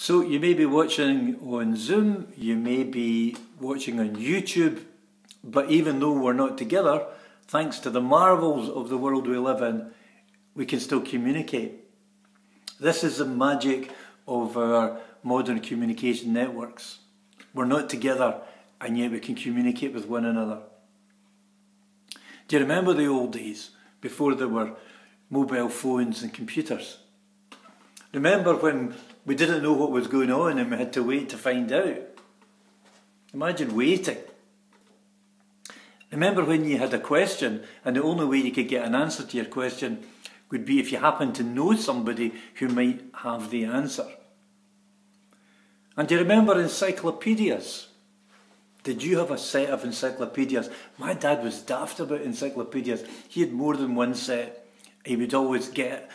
So you may be watching on Zoom, you may be watching on YouTube, but even though we're not together, thanks to the marvels of the world we live in, we can still communicate. This is the magic of our modern communication networks. We're not together and yet we can communicate with one another. Do you remember the old days before there were mobile phones and computers? Remember when we didn't know what was going on and we had to wait to find out? Imagine waiting. Remember when you had a question and the only way you could get an answer to your question would be if you happened to know somebody who might have the answer? And do you remember encyclopedias? Did you have a set of encyclopedias? My dad was daft about encyclopedias. He had more than one set. He would always get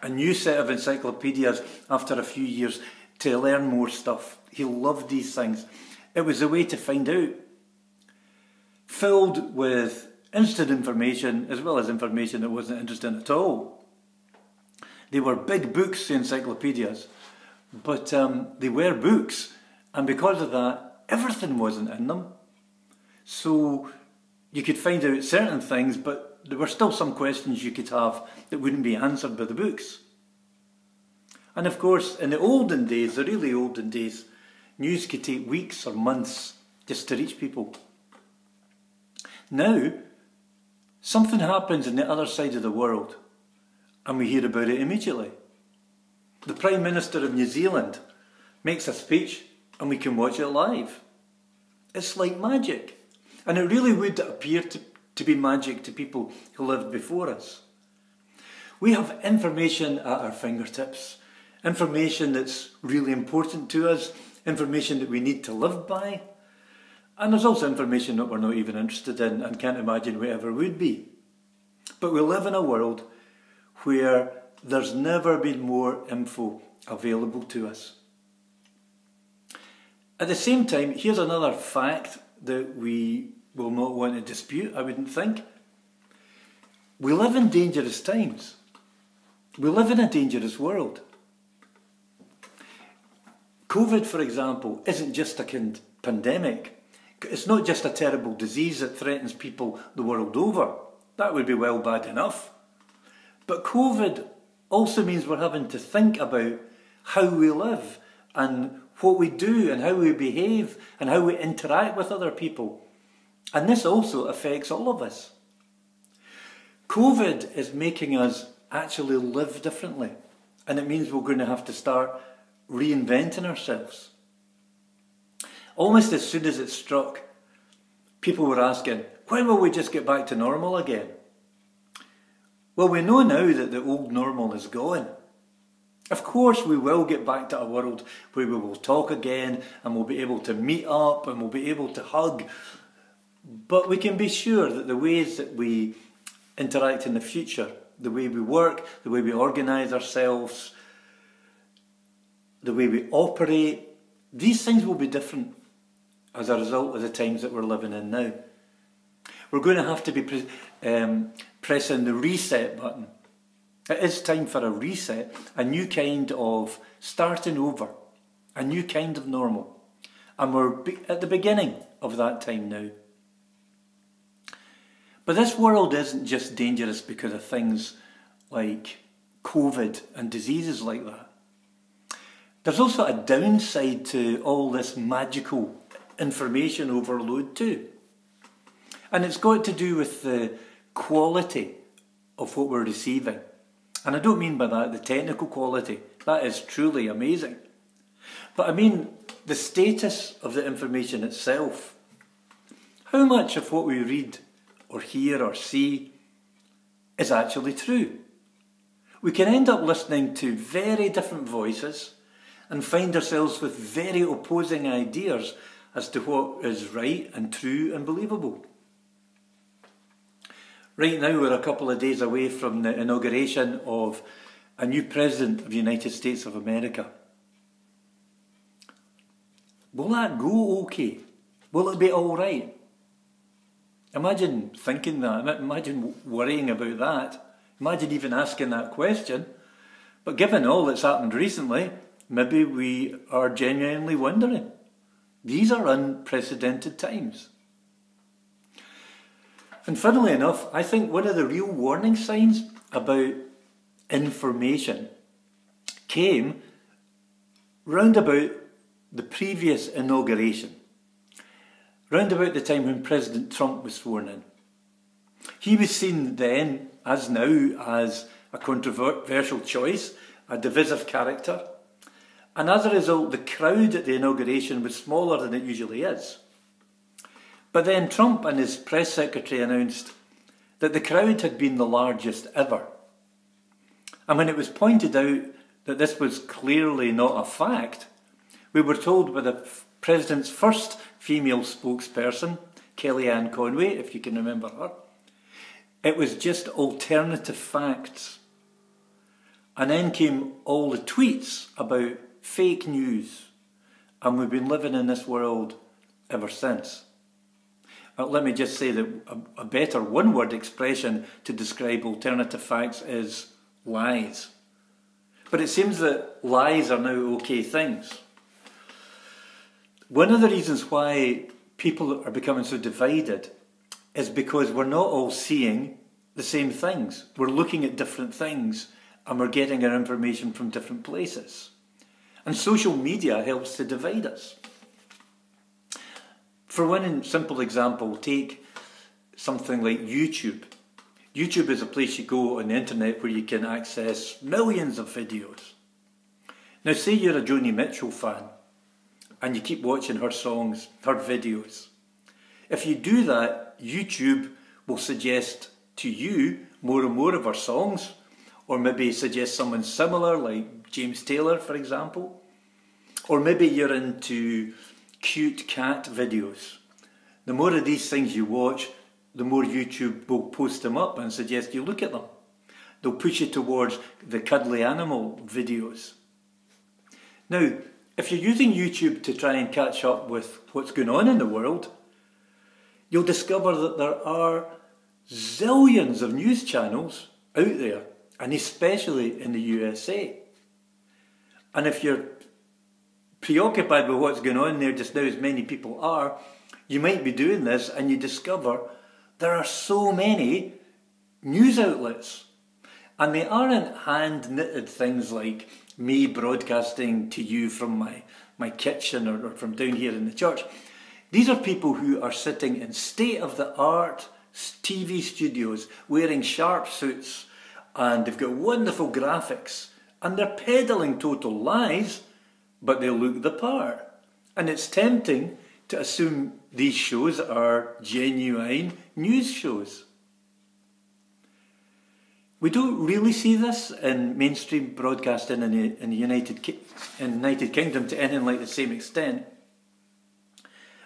a new set of encyclopedias after a few years to learn more stuff. He loved these things. It was a way to find out. Filled with instant information as well as information that wasn't interesting at all. They were big books, the encyclopedias, but they were books, and because of that, everything wasn't in them. So you could find out certain things, but there were still some questions you could have that wouldn't be answered by the books. And of course, in the olden days, the really olden days, news could take weeks or months just to reach people. Now, something happens on the other side of the world and we hear about it immediately. The Prime Minister of New Zealand makes a speech and we can watch it live. It's like magic. And it really would appear to be magic to people who lived before us. We have information at our fingertips, information that's really important to us, information that we need to live by, and there's also information that we're not even interested in and can't imagine we ever would be. But we live in a world where there's never been more info available to us. At the same time, here's another fact that we will not want to dispute, I wouldn't think. We live in dangerous times. We live in a dangerous world. COVID, for example, isn't just a pandemic. It's not just a terrible disease that threatens people the world over. That would be well bad enough. But COVID also means we're having to think about how we live and what we do and how we behave and how we interact with other people. And this also affects all of us. COVID is making us actually live differently. And it means we're going to have to start reinventing ourselves. Almost as soon as it struck, people were asking, when will we just get back to normal again? Well, we know now that the old normal is gone. Of course we will get back to a world where we will talk again and we'll be able to meet up and we'll be able to hug. But we can be sure that the ways that we interact in the future, the way we work, the way we organise ourselves, the way we operate, these things will be different as a result of the times that we're living in now. We're going to have to be pressing the reset button. It is time for a reset, a new kind of starting over, a new kind of normal. And we're at the beginning of that time now. But this world isn't just dangerous because of things like COVID and diseases like that. There's also a downside to all this magical information overload too. And it's got to do with the quality of what we're receiving. And I don't mean by that the technical quality. That is truly amazing. But I mean the status of the information itself. How much of what we read or hear or see is actually true? We can end up listening to very different voices and find ourselves with very opposing ideas as to what is right and true and believable. Right now we're a couple of days away from the inauguration of a new President of the United States of America. Will that go okay? Will it be all right? Imagine thinking that, imagine worrying about that, imagine even asking that question. But given all that's happened recently, maybe we are genuinely wondering. These are unprecedented times. And funnily enough, I think one of the real warning signs about information came round about the previous inauguration, round about the time when President Trump was sworn in. He was seen then, as now, as a controversial choice, a divisive character, and as a result the crowd at the inauguration was smaller than it usually is. But then Trump and his press secretary announced that the crowd had been the largest ever. And when it was pointed out that this was clearly not a fact, we were told by the President's first female spokesperson, Kellyanne Conway, if you can remember her, it was just alternative facts. And then came all the tweets about fake news. And we've been living in this world ever since. Let me just say that a better one-word expression to describe alternative facts is lies. But it seems that lies are now okay things. One of the reasons why people are becoming so divided is because we're not all seeing the same things. We're looking at different things and we're getting our information from different places. And social media helps to divide us. For one simple example, take something like YouTube. YouTube is a place you go on the internet where you can access millions of videos. Now say you're a Joni Mitchell fan and you keep watching her songs, her videos. If you do that, YouTube will suggest to you more and more of her songs, or maybe suggest someone similar like James Taylor, for example. Or maybe you're into cute cat videos. The more of these things you watch, the more YouTube will post them up and suggest you look at them. They'll push you towards the cuddly animal videos. Now, if you're using YouTube to try and catch up with what's going on in the world, you'll discover that there are zillions of news channels out there, and especially in the USA. And if you're preoccupied with what's going on there just now, as many people are, you might be doing this and you discover there are so many news outlets. And they aren't hand-knitted things like me broadcasting to you from my kitchen or from down here in the church. These are people who are sitting in state-of-the-art TV studios wearing sharp suits, and they've got wonderful graphics, and they're peddling total lies, but they look the part. And it's tempting to assume these shows are genuine news shows. We don't really see this in mainstream broadcasting in the United Kingdom to anything like the same extent.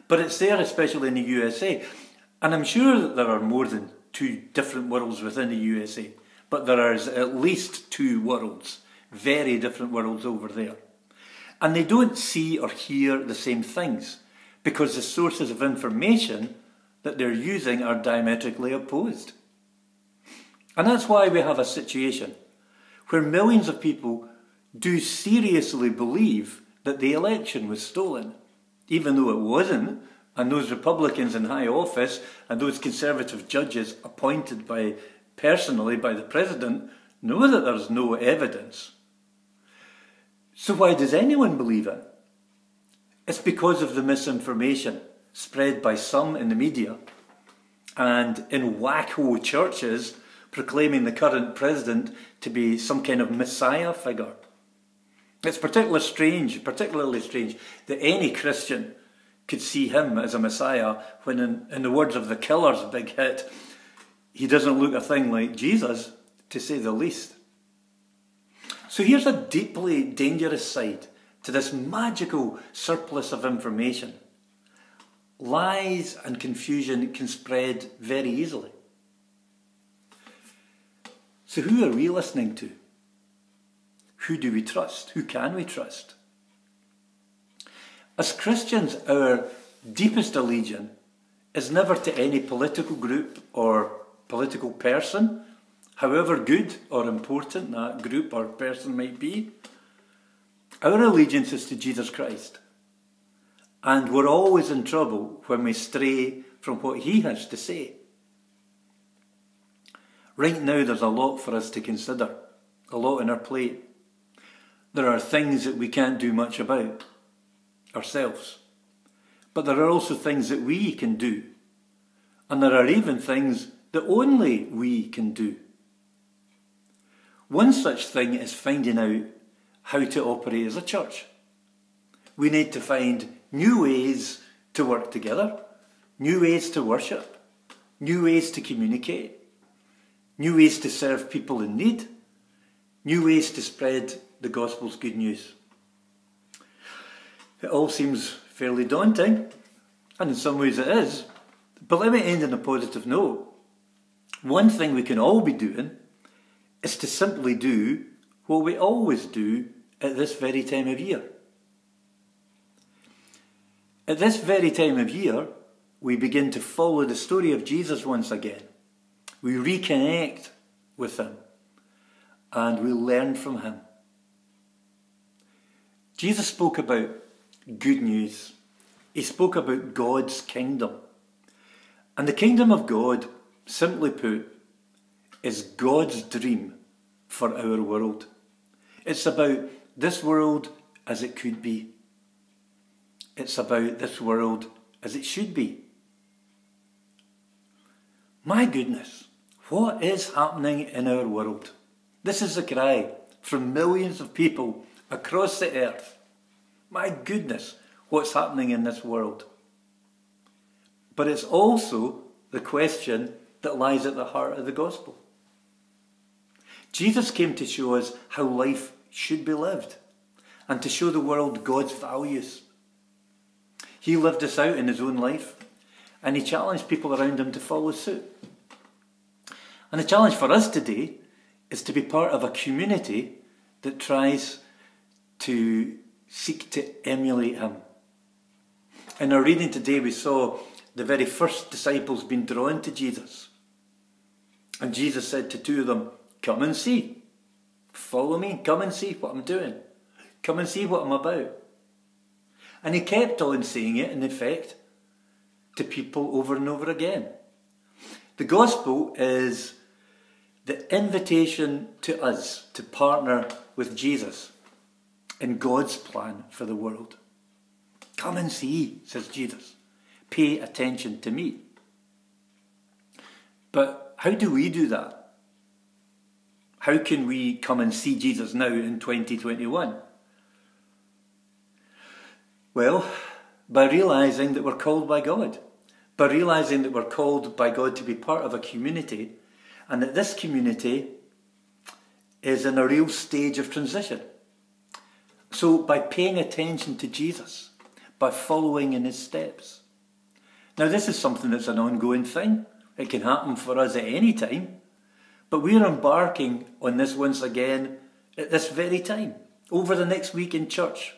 But it's there, especially in the USA. And I'm sure that there are more than two different worlds within the USA. But there is at least two worlds, very different worlds over there. And they don't see or hear the same things because the sources of information that they're using are diametrically opposed. And that's why we have a situation where millions of people do seriously believe that the election was stolen, even though it wasn't, and those Republicans in high office and those Conservative judges appointed personally by the President know that there's no evidence. So why does anyone believe it? It's because of the misinformation spread by some in the media and in wacko churches proclaiming the current president to be some kind of messiah figure. It's particularly strange that any Christian could see him as a messiah when, in the words of the Killer's big hit, he doesn't look a thing like Jesus, to say the least. So here's a deeply dangerous side to this magical surplus of information. Lies and confusion can spread very easily. So who are we listening to? Who do we trust? Who can we trust? As Christians, our deepest allegiance is never to any political group or political person, however good or important that group or person might be. Our allegiance is to Jesus Christ. And we're always in trouble when we stray from what he has to say. Right now there's a lot for us to consider, a lot on our plate. There are things that we can't do much about ourselves. But there are also things that we can do. And there are even things that only we can do. One such thing is finding out how to operate as a church. We need to find new ways to work together, new ways to worship, new ways to communicate, new ways to serve people in need, new ways to spread the gospel's good news. It all seems fairly daunting, and in some ways it is, but let me end on a positive note. One thing we can all be doing is to simply do what we always do at this very time of year. At this very time of year, we begin to follow the story of Jesus once again. We reconnect with him and we learn from him. Jesus spoke about good news. He spoke about God's kingdom. And the kingdom of God, simply put, is God's dream for our world. It's about this world as it could be. It's about this world as it should be. My goodness, what is happening in our world? This is a cry from millions of people across the earth. My goodness, what's happening in this world? But it's also the question that lies at the heart of the gospel. Jesus came to show us how life should be lived and to show the world God's values. He lived this out in his own life and he challenged people around him to follow suit. And the challenge for us today is to be part of a community that tries to seek to emulate him. In our reading today we saw the very first disciples being drawn to Jesus. And Jesus said to two of them, "Come and see. Follow me. Come and see what I'm doing. Come and see what I'm about." And he kept on saying it, in effect, to people over and over again. The gospel is the invitation to us to partner with Jesus in God's plan for the world. Come and see, says Jesus. Pay attention to me. But how do we do that? How can we come and see Jesus now in 2021? Well, by realising that we're called by God. By realising that we're called by God to be part of a community, and that this community is in a real stage of transition. So by paying attention to Jesus, by following in his steps. Now this is something that's an ongoing thing. It can happen for us at any time. But we're embarking on this once again at this very time, over the next week in church,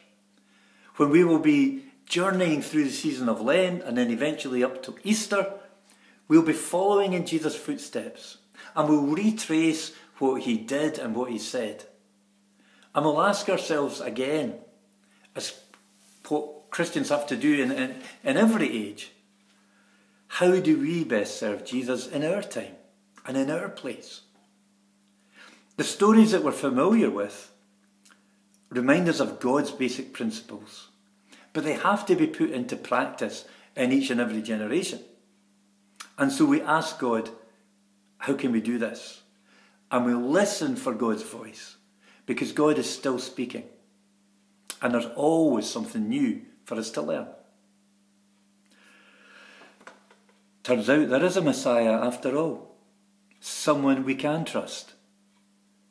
when we will be journeying through the season of Lent and then eventually up to Easter. We'll be following in Jesus' footsteps and we'll retrace what he did and what he said. And we'll ask ourselves again, as what Christians have to do in every age, how do we best serve Jesus in our time and in our place? The stories that we're familiar with remind us of God's basic principles, but they have to be put into practice in each and every generation. And so we ask God, how can we do this? And we listen for God's voice, because God is still speaking. And there's always something new for us to learn. Turns out there is a Messiah after all. Someone we can trust.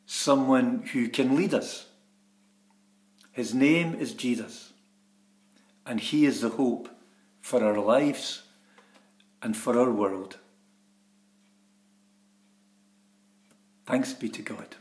Someone who can lead us. His name is Jesus. And he is the hope for our lives and for our world. Thanks be to God.